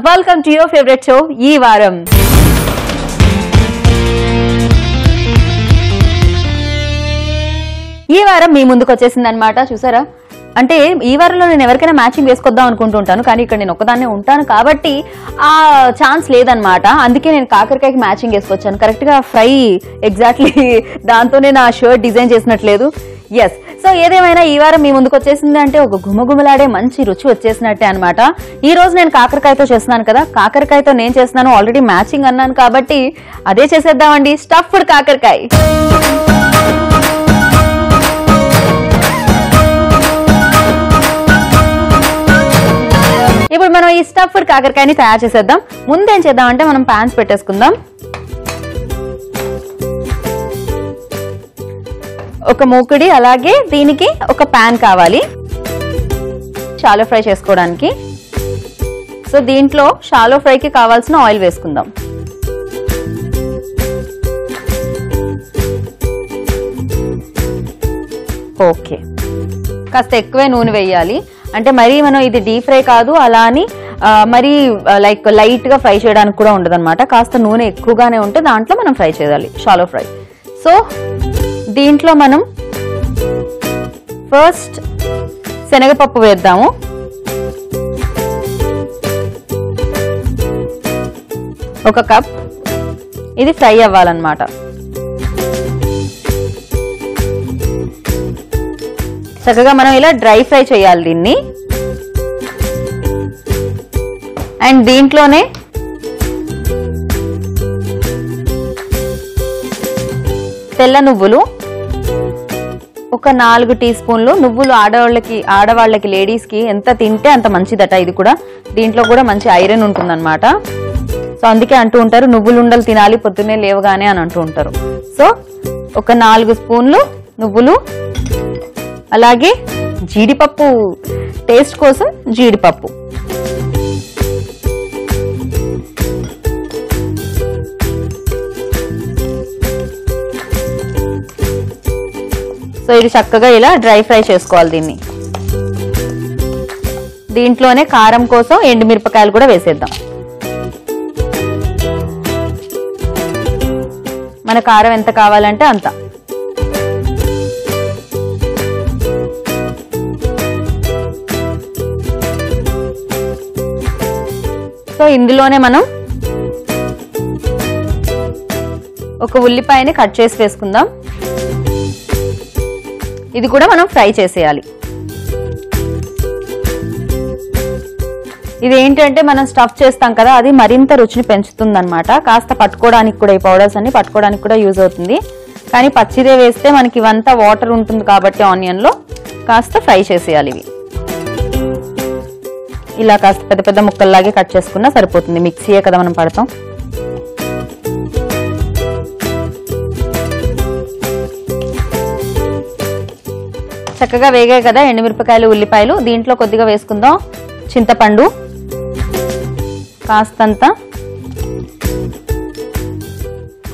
Welcome to your favourite show ఈ వారం. ఈ వారం మీ ముందుకు వచ్చేసింది అనమాట. చూసారా, అంటే ఈ వారంలో నేను ఎవరికైనా మ్యాచింగ్ వేసుకొద్దాం అనుకుంటుంటాను, కానీ ఇక్కడ నేను ఒక్కదాన్నే ఉంటాను కాబట్టి ఆ ఛాన్స్ లేదనమాట. అందుకే నేను కాకరకాయకి మ్యాచింగ్ వేసుకొచ్చాను. కరెక్ట్గా ఫ్రై ఎగ్జాక్ట్లీ దాంతోనే నా షర్ట్ డిజైన్ చేసినట్లేదు. ఎస్, సో ఏదేమైనా ఈ వారం మీ ముందుకు వచ్చేసింది అంటే ఒక గుమగుమలాడే మంచి రుచి వచ్చేసినట్టే అనమాట. ఈ రోజు నేను కాకరకాయతో చేస్తున్నాను కదా, కాకరకాయతో నేను చేస్తున్నాను, ఆల్రెడీ మ్యాచింగ్ అన్నాను కాబట్టి అదే చేసేద్దామండి. స్టఫ్డ్ కాకరకాయ. ఇప్పుడు మనం ఈ స్టఫ్డ్ కాకరకాయని తయారు చేసేద్దాం. ముందేం చేద్దామంటే మనం పాన్స్ పెట్టేసుకుందాం. ఒక మూకుడి, అలాగే దీనికి ఒక పాన్ కావాలి షాలో ఫ్రై చేసుకోవడానికి. సో దీంట్లో షాలో ఫ్రైకి కావాల్సిన ఆయిల్ వేసుకుందాం. ఓకే, కాస్త ఎక్కువే నూనె వేయాలి. అంటే మరీ మనం ఇది డీప్ ఫ్రై కాదు, అలా అని మరీ లైట్ గా ఫ్రై చేయడానికి కూడా ఉండదు అనమాట. కాస్త నూనె ఎక్కువగానే ఉంటే దాంట్లో మనం ఫ్రై చేయాలి, షాలో ఫ్రై. సో దీంట్లో మనం ఫస్ట్ శనగపప్పు వేద్దాము. ఒక కప్. ఇది ఫ్రై అవ్వాలన్నమాట. చక్కగా మనం ఇలా డ్రై ఫ్రై చేయాలి దీన్ని. అండ్ దీంట్లోనే తెల్ల నువ్వులు ఒక 4 టీ స్పూన్లు. నువ్వులు ఆడవాళ్ళకి లేడీస్కి ఎంత తింటే అంత మంచిదట. ఇది కూడా దీంట్లో కూడా మంచి ఐరన్ ఉంటుందన్నమాట. సో అందుకే అంటూ ఉంటారు నువ్వులు ఉండలు తినాలి పొద్దున్నే లేవగానే అని అంటూ ఉంటారు. సో ఒక 4 స్పూన్లు నువ్వులు, అలాగే జీడిపప్పు, టేస్ట్ కోసం జీడిపప్పు. సో ఇది చక్కగా ఇలా డ్రై ఫ్రై చేసుకోవాలి దీన్ని. దీంట్లోనే కారం కోసం ఎండుమిరపకాయలు కూడా వేసేద్దాం. మన కారం ఎంత కావాలంటే అంత. సో ఇందులోనే మనం ఒక ఉల్లిపాయని కట్ చేసి వేసుకుందాం. ఇది కూడా మనం ఫ్రై చేసేయాలి. ఇది ఏంటంటే మనం స్టఫ్ చేస్తాం కదా, అది మరింత రుచిని పెంచుతుంది అనమాట. కాస్త పట్టుకోవడానికి కూడా, ఈ పౌడర్స్ అన్ని పట్టుకోవడానికి కూడా యూజ్ అవుతుంది. కానీ పచ్చిదే వేస్తే మనకి ఇవంతా వాటర్ ఉంటుంది కాబట్టి ఆనియన్లో కాస్త ఫ్రై చేసేయాలి. ఇవి ఇలా కాస్త పెద్ద పెద్ద ముక్కల్లాగే కట్ చేసుకున్నా సరిపోతుంది. మిక్సీయే కదా మనం పడతాం. చక్కగా వేగాయి కదా ఎండుమిరపకాయలు, ఉల్లిపాయలు. దీంట్లో కొద్దిగా వేసుకుందాం చింతపండు, కాస్తంత,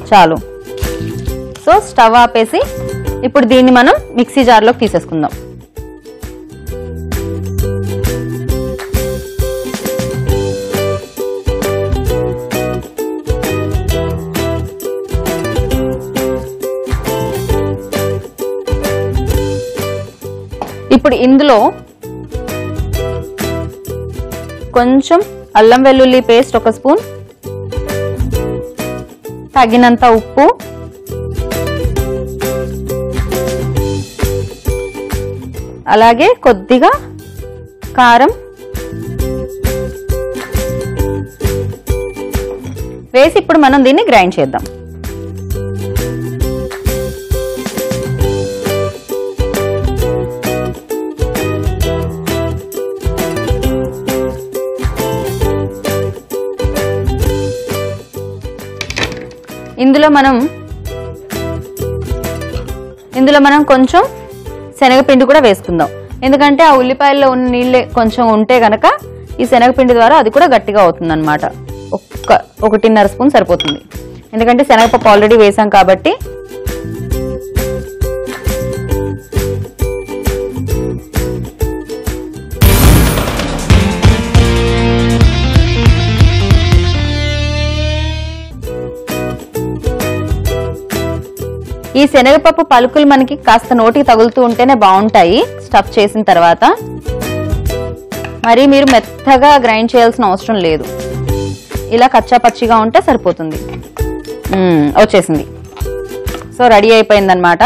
చాలు. సో స్టవ్ ఆపేసి ఇప్పుడు దీన్ని మనం మిక్సీ జార్లోకి తీసేసుకుందాం. ఇప్పుడు ఇందులో కొంచెం అల్లం వెల్లుల్లి పేస్ట్ 1 స్పూన్, తగినంత ఉప్పు, అలాగే కొద్దిగా కారం వేసి ఇప్పుడు మనం దీన్ని గ్రైండ్ చేద్దాం. ఇందులో మనం కొంచెం శనగపిండి కూడా వేసుకుందాం. ఎందుకంటే ఆ ఉల్లిపాయల్లో ఉన్న నీళ్ళే కొంచెం ఉంటే గనక ఈ శనగపిండి ద్వారా అది కూడా గట్టిగా అవుతుంది అనమాట. 1.5 స్పూన్ సరిపోతుంది. ఎందుకంటే శనగపప్పు ఆల్రెడీ వేసాం కాబట్టి. ఈ శనగపప్పు పలుకులు మనకి కాస్త నోటికి తగులుతూ ఉంటేనే బాగుంటాయి స్టఫ్ చేసిన తర్వాత. మరి మీరు మెత్తగా గ్రైండ్ చేయాల్సిన అవసరం లేదు, ఇలా కచ్చా పచ్చిగా ఉంటే సరిపోతుంది. వచ్చేసింది. సో రెడీ అయిపోయిందనమాట.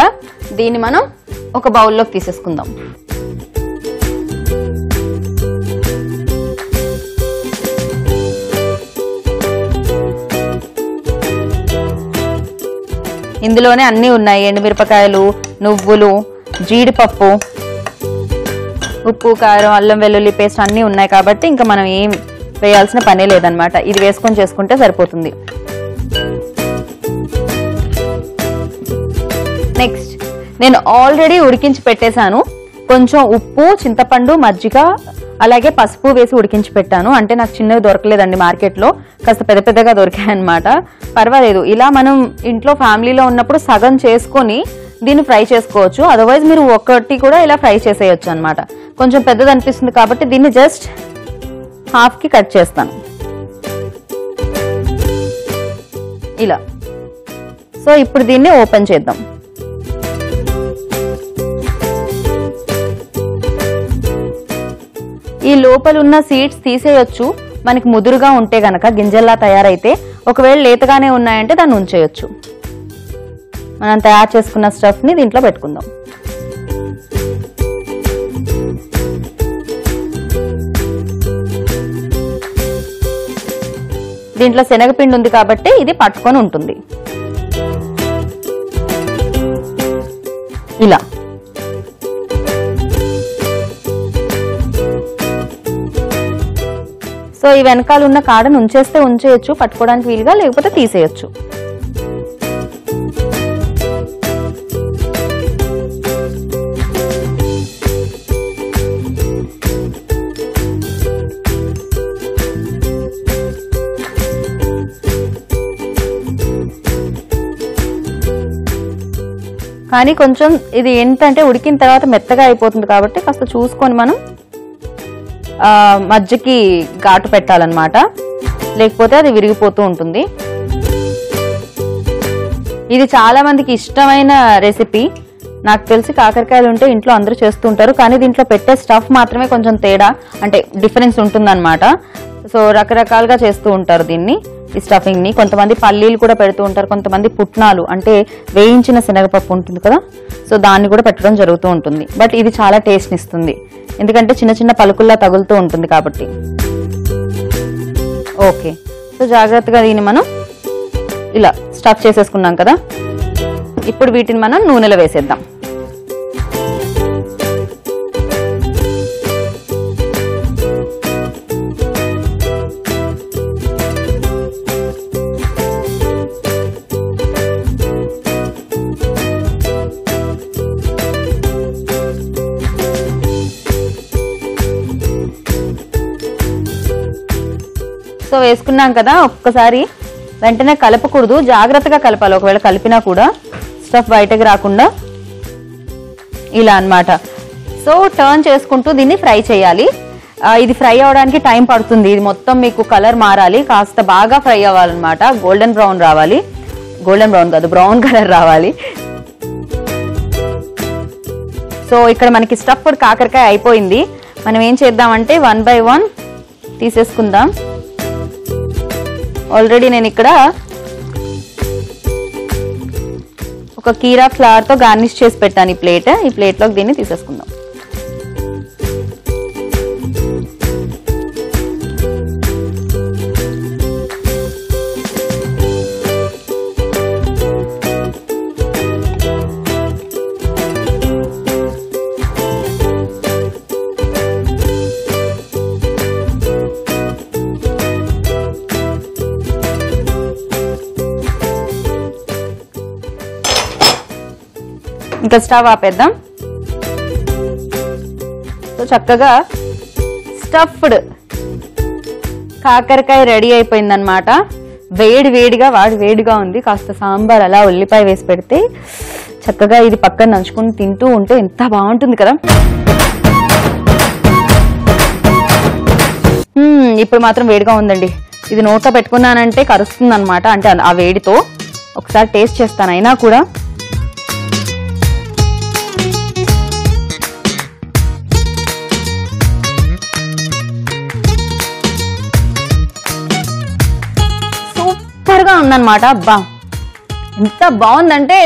దీన్ని మనం ఒక బౌల్లోకి తీసేసుకుందాం. ఇందులోనే అన్నీ ఉన్నాయి, ఎండుమిరపకాయలు, నువ్వులు, జీడిపప్పు, ఉప్పు, కారం, అల్లం వెల్లుల్లి పేస్ట్ అన్నీ ఉన్నాయి కాబట్టి ఇంకా మనం ఏం వేయాల్సిన పనే లేదనమాట. ఇది వేసుకొని చేసుకుంటే సరిపోతుంది. నెక్స్ట్ నేను ఆల్రెడీ ఉడికించి పెట్టేశాను. కొంచెం ఉప్పు, చింతపండు, మజ్జిగ అలాగే పసుపు వేసి ఉడికించి పెట్టాను. అంటే నాకు చిన్నవి దొరకలేదండి మార్కెట్లో, కాస్త పెద్ద పెద్దగా దొరికాయి అనమాట. పర్వాలేదు, ఇలా మనం ఇంట్లో ఫ్యామిలీలో ఉన్నప్పుడు సగం చేసుకొని దీన్ని ఫ్రై చేసుకోవచ్చు. అదర్వైజ్ మీరు ఒకటి కూడా ఇలా ఫ్రై చేసేయచ్చు అనమాట. కొంచెం పెద్దది అనిపిస్తుంది కాబట్టి దీన్ని జస్ట్ హాఫ్కి కట్ చేస్తాను ఇలా. సో ఇప్పుడు దీన్ని ఓపెన్ చేద్దాం. ఈ లోపల ఉన్న సీడ్స్ తీసేయొచ్చు మనకి ముదురుగా ఉంటే గనక, గింజల్లా తయారైతే. ఒకవేళ లేతగానే ఉన్నాయంటే దాన్ని ఉంచేయొచ్చు. మనం తయారు చేసుకున్న స్టఫ్ ని దీంట్లో పెట్టుకుందాం. దీంట్లో శనగపిండి ఉంది కాబట్టి ఇది పట్టుకొని ఉంటుంది. ఇలా సో ఈ వెనకాల ఉన్న కాడను ఉంచేస్తే ఉంచేయచ్చు పట్టుకోవడానికి వీలుగా, లేకపోతే తీసేయచ్చు. కానీ కొంచెం ఇది ఏంటంటే ఉడికిన తర్వాత మెత్తగా అయిపోతుంది కాబట్టి కాస్త చూసుకొని మనం మజ్జికి ఘాటు పెట్టాలన్నమాట, లేకపోతే అది విరిగిపోతూ ఉంటుంది. ఇది చాలా మందికి ఇష్టమైన రెసిపీ. నాకు తెలిసి కాకరకాయలు ఉంటే ఇంట్లో అందరూ చేస్తుంటారు, కానీ దీంట్లో పెట్టే స్టఫ్ మాత్రమే కొంచెం తేడా, అంటే డిఫరెన్స్ ఉంటుందన్నమాట. సో రకరకాలుగా చేస్తూ ఉంటారు దీన్ని, ఈ స్టఫింగ్ ని. కొంతమంది పల్లీలు కూడా పెడుతూ ఉంటారు, కొంతమంది పుట్నాలు అంటే వేయించిన శనగపప్పు ఉంటుంది కదా, సో దాన్ని కూడా పెట్టడం జరుగుతూ ఉంటుంది. బట్ ఇది చాలా టేస్ట్ ఇస్తుంది, ఎందుకంటే చిన్న చిన్న పలుకుల్లా తగులుతూ ఉంటుంది కాబట్టి. ఓకే, సో జాగ్రత్తగా దీన్ని మనం ఇలా స్టఫ్ చేసేసుకున్నాం కదా. ఇప్పుడు వీటిని మనం నూనెలో వేసేద్దాం. సో వేసుకున్నాం కదా, ఒక్కసారి వెంటనే కలపకూడదు, జాగ్రత్తగా కలపాలి. ఒకవేళ కలిపినా కూడా స్టఫ్ బయటకు రాకుండా ఇలా అన్నమాట. సో టర్న్ చేసుకుంటూ దీన్ని ఫ్రై చేయాలి. ఇది ఫ్రై అవడానికి టైం పడుతుంది. ఇది మొత్తం మీకు కలర్ మారాలి, కాస్త బాగా ఫ్రై అవ్వాలన్నమాట. గోల్డెన్ బ్రౌన్ రావాలి, గోల్డెన్ బ్రౌన్ కాదు బ్రౌన్ కలర్ రావాలి. సో ఇక్కడ మనకి స్టఫ్ కాకరకాయ అయిపోయింది. మనం ఏం చేద్దామంటే 1 by 1 తీసేసుకుందాం. ఆల్రెడీ నేను ఇక్కడ ఒక కీరా ఫ్లవర్ తో గార్నిష్ చేసి పెట్టాను ఈ ప్లేట్. ఈ ప్లేట్ లోకి దీన్ని తీసేసుకుందాం. ఇంకా స్టవ్ ఆపేద్దాం. సో చక్కగా స్టఫ్డ్ కాకరకాయ రెడీ అయిపోయిందనమాట. వేడి వేడిగా వేడిగా ఉంది. కాస్త సాంబార్ అలా ఉల్లిపాయ వేసి పెడితే చక్కగా ఇది పక్కన నంచుకుని తింటూ ఉంటే ఎంత బాగుంటుంది కదా. ఇప్పుడు మాత్రం వేడిగా ఉందండి. ఇది నోట్లో పెట్టుకున్నానంటే కరుస్తుంది అనమాట, అంటే ఆ వేడితో. ఒకసారి టేస్ట్ చేస్తాను. అయినా కూడా ఉందన్నమాట. అబ్బా ఎంత బాగుందంటే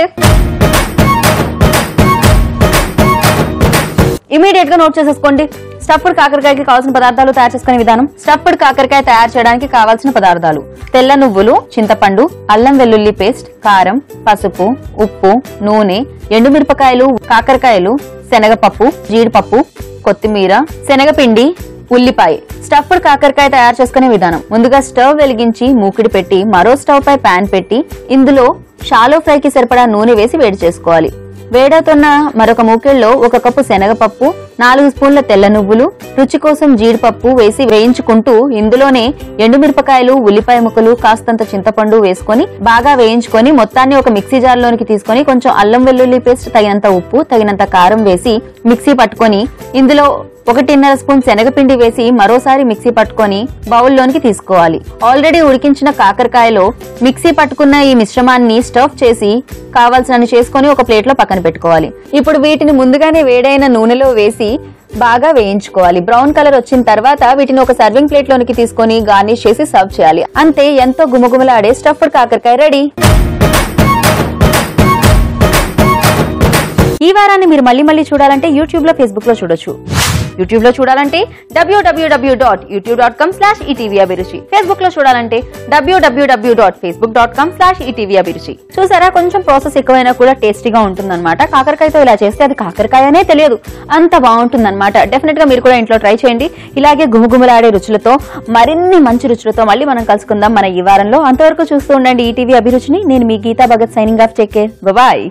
ఇమీడియట్ గా నోట్ చేసేసుకోండి. స్టఫ్డ్ కాకరకాయకి కావాల్సిన పదార్థాలు తయారు చేసుకునే విధానం. స్టఫ్డ్ కాకరకాయ తయారు చేయడానికి కావాల్సిన పదార్థాలు: తెల్ల నువ్వులు, చింతపండు, అల్లం వెల్లుల్లి పేస్ట్, కారం, పసుపు, ఉప్పు, నూనె, ఎండుమిరపకాయలు, కాకరకాయలు, శనగపప్పు, జీడిపప్పు, కొత్తిమీర, శనగపిండి, ఉల్లిపాయ. స్టఫ్డ్ కాకరకాయ తయారు చేసుకునే విధానం: ముందుగా స్టవ్ వెలిగించి మూకిడి పెట్టి మరో స్టవ్ పై ప్యాన్ పెట్టి ఇందులో షాలో ఫ్రైకి సరిపడా నూనె వేసి వేడి చేసుకోవాలి. వేడవుతున్న మరొక మూకిళ్లో 1 కప్పు శనగపప్పు, 4 స్పూన్ల తెల్ల నువ్వులు, రుచి కోసం జీడిపప్పు వేసి వేయించుకుంటూ ఇందులోనే ఎండుమిరపకాయలు, ఉల్లిపాయ ముక్కలు, కాస్తంత చింతపండు వేసుకొని బాగా వేయించుకొని మొత్తాన్ని ఒక మిక్సీ జార్ లోనికి తీసుకొని కొంచెం అల్లం వెల్లుల్లి పేస్ట్, తగినంత ఉప్పు, తగినంత కారం వేసి మిక్సీ పట్టుకొని ఇందులో 1.5 స్పూన్ శనగపిండి వేసి మరోసారి మిక్సీ పట్టుకొని బౌల్లోనికి తీసుకోవాలి. ఆల్రెడీ ఉడికించిన కాకరకాయలో మిక్సీ పట్టుకున్న ఈ మిశ్రమాన్ని స్టఫ్ చేసి కావాల్సినన్ని చేసుకొని ఒక ప్లేట్ లో పక్కన పెట్టుకోవాలి. ఇప్పుడు వీటిని ముందుగానే వేడైన నూనెలో వేసి బాగా వేయించుకోవాలి. బ్రౌన్ కలర్ వచ్చిన తర్వాత వీటిని ఒక సర్వింగ్ ప్లేట్ లోనికి తీసుకొని గార్నిష్ చేసి సర్వ్ చేయాలి. అంతే, ఎంతో గుమగుమలాడే స్టఫ్డ్ కాకరకాయ రెడీ. ఈ వారాన్ని మీరు మళ్ళీ చూడాలంటే యూట్యూబ్ లో, ఫేస్బుక్ లో చూడొచ్చు. యూట్యూబ్ లో చూడాలంటే www.youtube.com/etvabhiruchi. ఫేస్బుక్ లో చూడాలంటే www.facebook.com/etvabhiruchi. చూసారా, కొంచెం ప్రాసెస్ ఎక్కువైనా కూడా టేస్టీగా ఉంటుందన్నమాట. కాకరకాయతో ఇలా చేస్తే అది కాకరకాయనే తెలియదు, అంత బాగుంటుందన్నమాట. డెఫినెట్ గా మీరు కూడా ఇంట్లో ట్రై చేయండి. ఇలాగే గుమగుమలాడే రుచులతో, మరిన్ని మంచి రుచులతో మళ్ళీ మనం కలుసుకుందాం మన ఈ వారంలో. అంతవరకు చూస్తూ ఉండండి ఈటీవీ అభిరుచిని. నేను మీ Geetha Bhagat, signing off. Take care, bye.